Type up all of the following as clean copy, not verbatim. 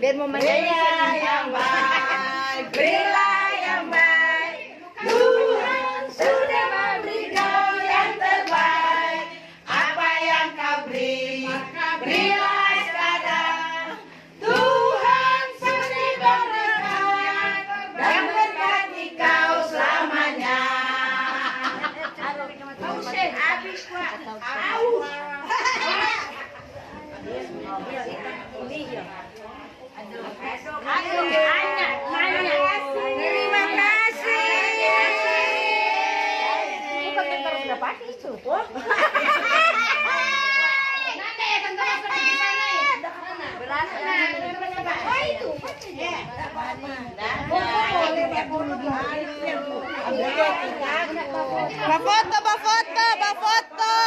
Biar momennya yang baik, berilah yang baik. Tuhan sudah memberi kau yang terbaik. Apa yang kau beri, berilah sekarang. Tuhan sudah berkat dan berkati kau selamanya. Habis Pak. Terima kasih. Bukan bentar sudah pagi itu. Nanti ya tentang pergi sana ya. Berasa. Oh itu. Bafoto, bafoto, bafoto.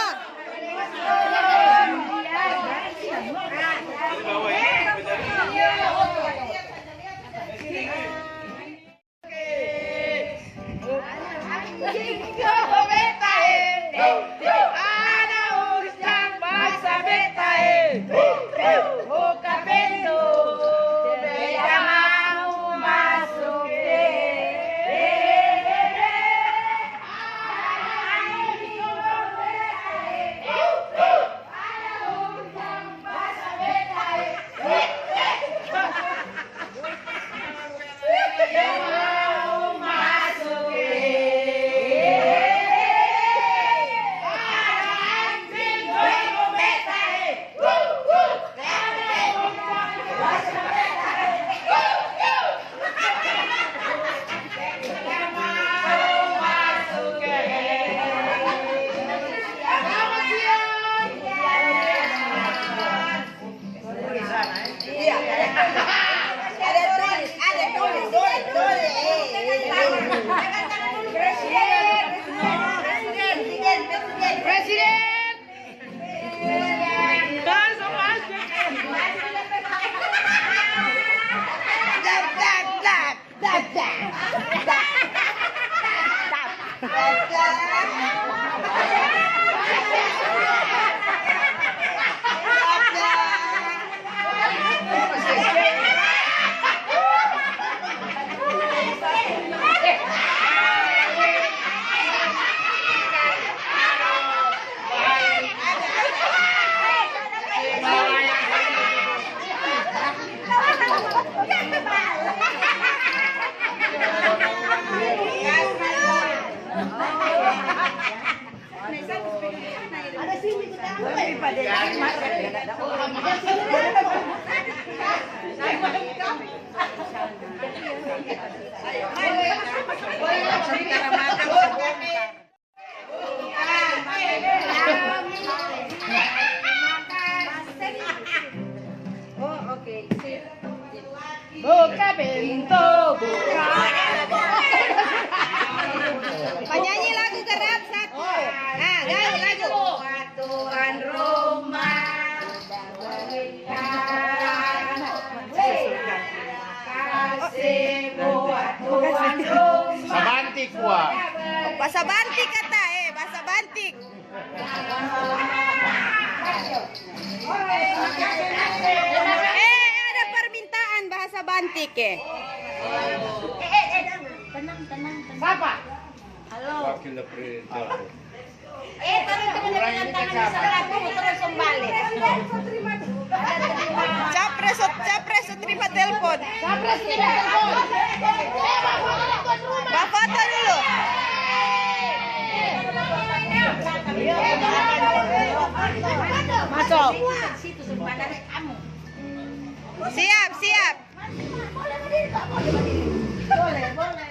Buka pintu, buka. Penyanyi lagu gerak satu. Nah, gayo lagu. Tuhan rumah berikan kasih buat Tuhan rumah. Sabantik wah. Bahasa Bantik kata bahasa Bantik. Ada permintaan bahasa Bantik Tenang. Siapa? Halo. Wakil Presiden. Teman-teman dengan tangan serabu terus kembali. Capres terima telepon. Capres terima telepon. Bafoto dulu. Masuk. Siap. Boleh.